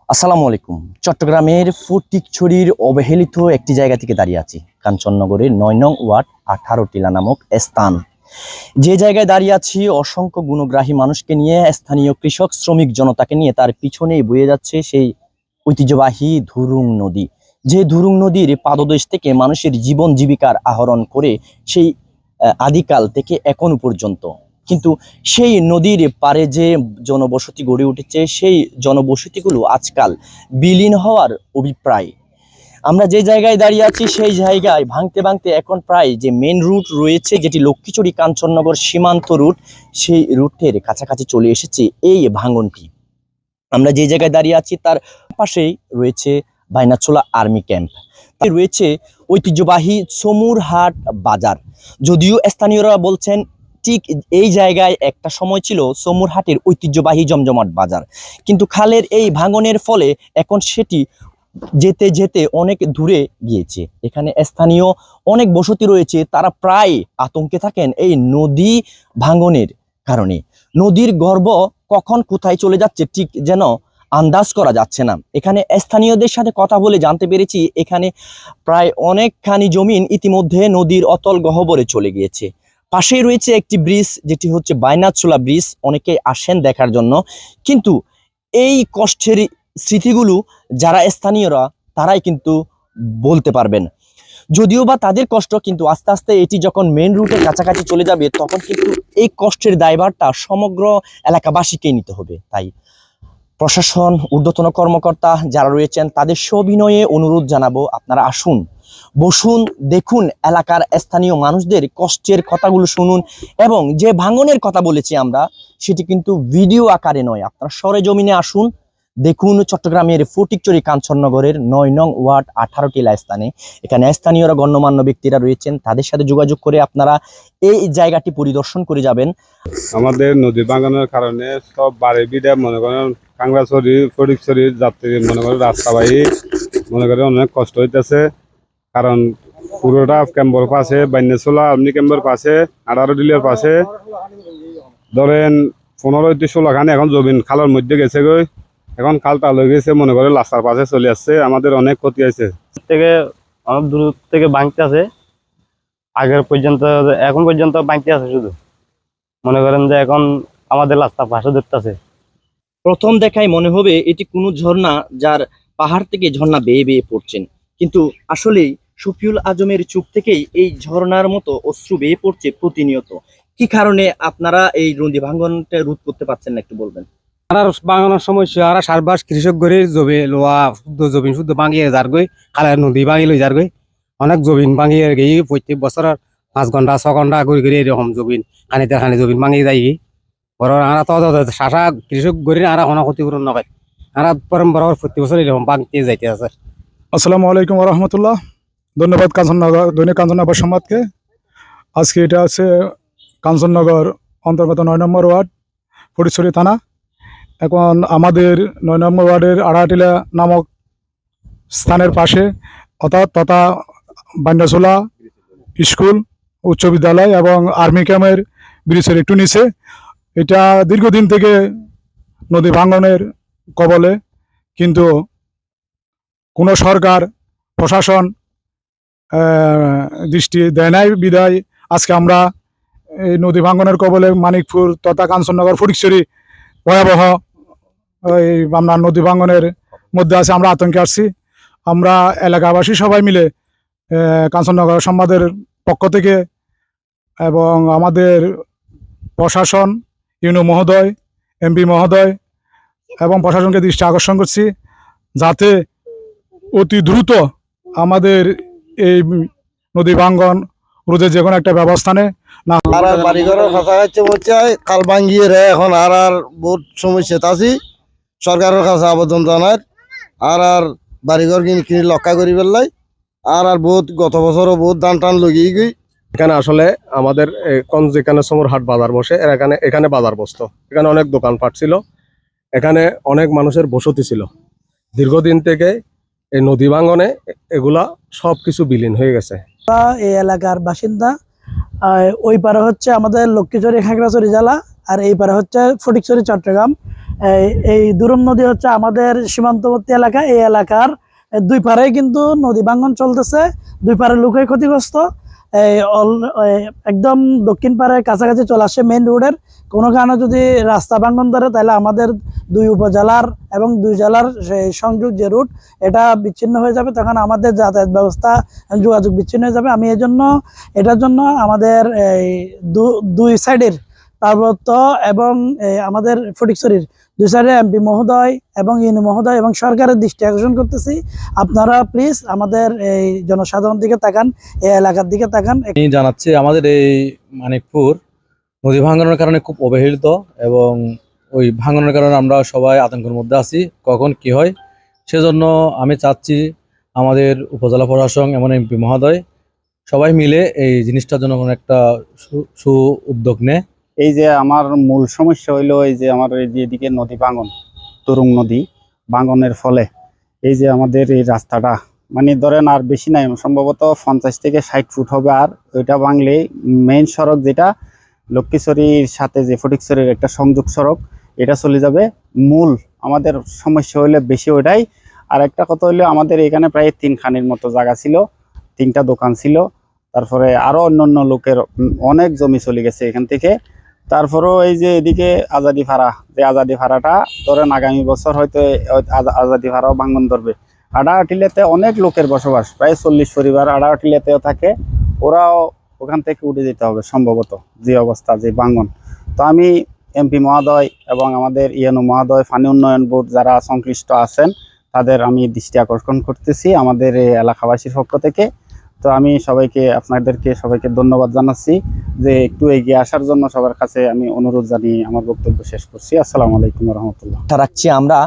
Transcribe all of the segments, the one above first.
আসসালামু আলাইকুম। চট্টগ্রামের ফটিকছড়ির অবহেলিত একটি জায়গা থেকে দাঁড়িয়ে আছি, কাঞ্চননগরের ৯ নং ওয়ার্ড ১৮ টিলা নামক স্থান। যে জায়গায় দাঁড়িয়ে আছি অসংখ্য গুণগ্রাহী মানুষকে নিয়ে, স্থানীয় কৃষক শ্রমিক জনতাকে নিয়ে, তার পিছনেই বয়ে যাচ্ছে সেই ঐতিহ্যবাহী ধুরুং নদী। যে ধুরুং নদীর পাদদেশ থেকে মানুষের জীবন জীবিকার আহরণ করে সেই আদিকাল থেকে এখনো পর্যন্ত। কিন্তু সেই নদীর পাড়ে যে জনবসতি গড়ে উঠেছে, সেই জনবসতিগুলো আজকাল বিলীন হওয়ার অভিপ্রায়। আমরা যে জায়গায় দাঁড়িয়ে আছি সেই জায়গায় ভাঙতে ভাঙতে এখন প্রায় যে মেন রুট রয়েছে, যেটি লক্ষ্মীছড়ি কাঞ্চননগর সীমান্ত রুট, সেই রুটের কাছাকাছি চলে এসেছে এই ভাঙনটি। আমরা যে জায়গায় দাঁড়িয়ে আছি তার পাশেই রয়েছে বাইনাচোলা আর্মি ক্যাম্প, রয়েছে ঐতিহ্যবাহী সমুরহাট বাজার। যদিও স্থানীয়রা বলছেন ঠিক এই জায়গায় একটা সময় ছিল সমুরহাটের ঐতিহ্যবাহী জমজমাট বাজার, কিন্তু খালের এই ভাঙনের ফলে এখন সেটি যেতে যেতে অনেক দূরে গিয়েছে। এখানে স্থানীয় অনেক বসতি রয়েছে, তারা প্রায় আতঙ্কে থাকেন এই নদী ভাঙনের কারণে। নদীর গর্ভ কখন কোথায় চলে যাচ্ছে ঠিক যেন আন্দাজ করা যাচ্ছে না। এখানে স্থানীয়দের সাথে কথা বলে জানতে পেরেছি এখানে প্রায় অনেকখানি জমিন ইতিমধ্যে নদীর অতল গহ্বরে চলে গিয়েছে। পাশেই রয়েছে একটি ব্রিজ, যেটি হচ্ছে বাইনাচোলা ব্রিজ, অনেকে আসেন দেখার জন্য। কিন্তু এই কষ্টের স্মৃতিগুলো যারা স্থানীয়রা তারাই কিন্তু বলতে পারবেন। যদিও বা তাদের কষ্ট, কিন্তু আস্তে আস্তে এটি যখন মেন রুটের কাছাকাছি চলে যাবে তখন কিন্তু এই কষ্টের দায়ভারটা সমগ্র এলাকাবাসীকে নিতে হবে। তাই প্রশাসন, ঊর্ধ্বতন কর্মকর্তা যারা রয়েছেন তাদের সবিনয়ে অনুরোধ জানাবো, আপনারা আসুন, বসুন, দেখুন এলাকার স্থানীয় মানুষদের কষ্টের কথাগুলো শুনুন, এবং যে ভাঙনের কথা বলেছি আমরা সেটি কিন্তু ভিডিও আকারে নয়, আপনারা সরেজমিনে আসুন, দেখুন। চট্টগ্রামের ফটিকছড়ি কাঞ্চননগরের ৯ নং ওয়ার্ড ১৮ টিলা স্থানে এখানে স্থানীয়রা, গণ্যমান্য ব্যক্তিরা রয়েছেন, তাদের সাথে যোগাযোগ করে আপনারা এই জায়গাটি পরিদর্শন করে যাবেন। আমাদের নদী ভাঙনের কারণে সব বাড়ি বিড়ে মনে করেন কাংড়াছড়ি ফটিকছড়ির যাত্রী মনে করেন রাস্তাবাহী মনে করেন অনেক কষ্ট হইতেছে। কারণ পুরোটা ক্যাম্পের পাশে, বাইনাচোলা আর্মি ক্যাম্পের পাশে, ১৮ টিলার পাশে ধরেন ১৫-১৬ খানে এখন জমিন খালের মধ্যে গেছে গই। এখন খালটা লয়ে গেছে মনে করেন রাস্তার পাশে চলে আসছে, আমাদের অনেক ক্ষতি হয়েছে। থেকে অনেক দূর থেকে বাঁকতে আছে, আগের পর্যন্ত এখন পর্যন্ত বাঁকতে আছে। শুধু মনে করেন যে এখন আমাদের রাস্তা পাশে দেখতেছে। প্রথম দেখায় মনে হবে এটি কোনো ঝর্ণা, যার পাহাড় থেকে ঝর্ণা বেয়ে বেয়ে পড়ছেন, কিন্তু আসলেই শফিউল আজমের চোখ থেকেই এই ঝর্ণার মতো অশ্রু বেয়ে পড়ছে প্রতিনিয়ত। কি কারণে আপনারা এই নদী ভাঙনটা রোধ করতে পারছেন না, একটু বলবেন? আর বাঙানোর সমস্যা আর সারবাস কৃষক গড়ে জমি লোয়া শুদ্ধ জমিন শুদ্ধ ভাঙিয়ে যার গই, খালের নদী ভাঙি লই যার গই, অনেক জমিন ভাঙিয়ে গিয়ে প্রত্যেক বছর ৫ ঘন্টা ৬ ঘন্টা করে করে এরকম জমিন খানিতে খানি জমিন ভাঙিয়ে যাই। বড় আরা তো শাসা কৃষক গড়ে আরা কোনো ক্ষতিপূরণ নয়, আরা পরম্পরা প্রতি বছর এরকম ভাঙতে যাইতে আছে। আসসালামু আলাইকুম রহমতুল্লাহ। ধন্যবাদ কাঞ্চননগর, দৈনিক কাঞ্চননগর সংবাদকে। আজকে এটা আছে কাঞ্চননগর অন্তর্গত ৯ নম্বর ওয়ার্ড, ফটিকছড়ি থানা। এখন আমাদের ৯ নম্বর ওয়ার্ডের ১৮ টিলা নামক স্থানের পাশে তথা বাইনাচোলা স্কুল, উচ্চ বিদ্যালয় এবং আর্মি ক্যাম্পের ব্রিজের একটু নিচে এটা দীর্ঘদিন থেকে নদী ভাঙনের কবলে, কিন্তু কোনো সরকার প্রশাসন দৃষ্টি দেয় নাই বিদায় আজকে আমরা এই নদী ভাঙনের কবলে মানিকপুর তথা কাঞ্চননগর ফটিকছড়ি ভয়াবহ এই আমরা নদী ভাঙনের মধ্যে আছে, আমরা আতঙ্কে আসছি। আমরা এলাকাবাসী সবাই মিলে কাঞ্চননগর সংবাদের পক্ষ থেকে এবং আমাদের প্রশাসন, ইউনো মহোদয়, এমপি মহোদয় এবং প্রশাসনকে দৃষ্টি আকর্ষণ করছি যাতে অতি দ্রুত আমাদের এই নদী ভাঙ্গন রোধের যে কোনো একটা ব্যবস্থা নেয় না। আর বাড়িঘরের কাছাকাছি বলছে কাল ভাঙ্গিয়ে রে এখন আর বহুত সমস্যা আছি। সরকারের কাছে আবেদন জানার আর বাড়িঘর কিনে লক্ষ্য করি পেলাই আর বহুত গত বছরও বহুত ধান টান লগিয়ে গই। এখানে আসলে আমাদের যেখানে সমুরহাট বাজার বসে এখানে বাজার বসতো, এখানে অনেক দোকানপাট ছিল, এখানে অনেক মানুষের বসতি ছিল। দীর্ঘদিন থেকে এই নদী ভাঙনে এগুলা সবকিছু বিলীন হয়ে গেছে। এই এলাকার বাসিন্দা, ওই পারে হচ্ছে আমাদের লক্ষ্মীছড়ি খাগড়াছড়ি জেলা, আর এই পারে হচ্ছে ফটিকছড়ি চট্টগ্রাম। এই দুরম নদী হচ্ছে আমাদের সীমান্তবর্তী এলাকা। এই এলাকার দুই পারে কিন্তু নদী ভাঙ্গন চলতেছে, দুই পারে লোকই ক্ষতিগ্রস্ত। একদম দক্ষিণ পারে কাছাকাছি চলে আসছে মেইন রোডের। কোনো কারণে যদি রাস্তা ভাঙ্গন ধরে তাহলে আমাদের দুই উপজেলার এবং দুই জেলার সংযোগ যে রুট এটা বিচ্ছিন্ন হয়ে যাবে, তখন আমাদের যাতায়াত ব্যবস্থা যোগাযোগ বিচ্ছিন্ন হয়ে যাবে। আমি এটার জন্য আমাদের এই দুই সাইডের পার্বত্য এবং আমাদের ফটিকছড়ির দুই সাইডে এমপি মহোদয় এবং ইউনি মহোদয় এবং সরকারের দৃষ্টি আকর্ষণ করতেছি, আপনারা প্লিজ আমাদের এই জনসাধারণ দিকে তাকান, এই এলাকার দিকে তাকান। আমি জানাচ্ছি আমাদের এই মানিকপুর নদী ভাঙনের কারণে খুব অবহেলিত, এবং ওই ভাঙনের কারণে আমরা সবাই আতঙ্কের মধ্যে আছি, কখন কি হয়। সেজন্য আমি চাচ্ছি আমাদের উপজেলা প্রশাসন এবং এমপি মহোদয় সবাই মিলে এই জিনিসটার জন্য কোনো একটা সু উদ্যোগ নেয়। এই যে আমার মূল সমস্যা হইলো এই যে আমার এই যে এদিকে নদী ভাঙন, তুরুং নদী ভাঙনের ফলে এই যে আমাদের এই রাস্তাটা মানে ধরেন আর বেশি নাই, সম্ভবত 50 থেকে 60 ফুট হবে। আর ওইটা ভাঙলে মেইন সড়ক যেটা লক্ষ্মীছড়ির সাথে যে ফটিকছড়ির একটা সংযোগ সড়ক, এটা চলে যাবে। মূল আমাদের সমস্যা হইলে বেশি ওইটাই। আর একটা কথা হইলো আমাদের এখানে প্রায় 3 খানির মতো জায়গা ছিল, 3টা দোকান ছিল, তারপরে আরো অন্যান্য লোকের অনেক জমি চলে গেছে এখান থেকে। তারপরেও এই যে এদিকে আজাদি ফাড়া, যে আজাদি ফাড়াটা ধরেন আগামী বছর হয়তো আজাদি ফাড়াও ভাঙন ধরবে। আড়াআটিলাতে অনেক লোকের বসবাস, প্রায় 40 পরিবার আড়াআটিলাতেও থাকে, ওরাও ওখান থেকে উঠে যেতে হবে সম্ভবত, যে অবস্থা যে ভাঙন। তো আমি এমপি মহোদয় এবং আমাদের ইএনও মহোদয়, পানি উন্নয়ন বোর্ড যারা সংশ্লিষ্ট আছেন তাদের আমি দৃষ্টি আকর্ষণ করতেছি আমাদের এই এলাকাবাসীর পক্ষ থেকে। তো আমি আপনাদেরকে সবাইকে ধন্যবাদ জানাচ্ছি যে একটু এগিয়ে আসার জন্য। সবার কাছে আমি অনুরোধ জানিয়ে আমার বক্তব্য শেষ করছি। আসসালামু আলাইকুম রহমতুল্লাহ। রাখছি আমরা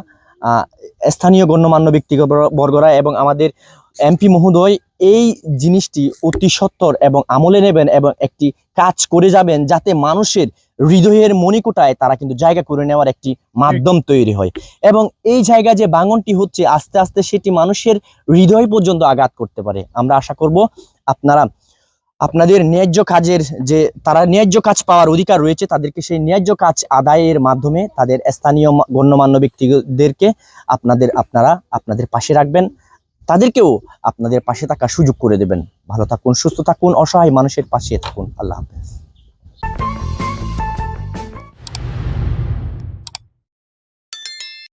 স্থানীয় গণ্যমান্য ব্যক্তিবর্গরা এবং আমাদের এমপি মহোদয় এই জিনিসটি অতি সত্বর এবং আমলে নেবেন এবং একটি কাজ করে যাবেন, যাতে মানুষের হৃদয়ের মণিকোটায় তারা কিন্তু জায়গা করে নেওয়ার একটি মাধ্যম তৈরি হয়। এবং এই জায়গা যে ভাঙনটি হচ্ছে আস্তে আস্তে সেটি মানুষের হৃদয় পর্যন্ত আঘাত করতে পারে। আমরা আশা করব আপনারা আপনাদের ন্যায্য কাজের যে তারা ন্যায্য কাজ পাওয়ার অধিকার রয়েছে, তাদেরকে সেই ন্যায্য কাজ আদায়ের মাধ্যমে তাদের স্থানীয় গণ্যমান্য ব্যক্তিদেরকে আপনারা আপনাদের পাশে রাখবেন, তাদেরকেও আপনাদের পাশে থাকার সুযোগ করে দেবেন। ভালো থাকুন, সুস্থ থাকুন, অসহায় মানুষের পাশে থাকুন। আল্লাহ হাফেজ।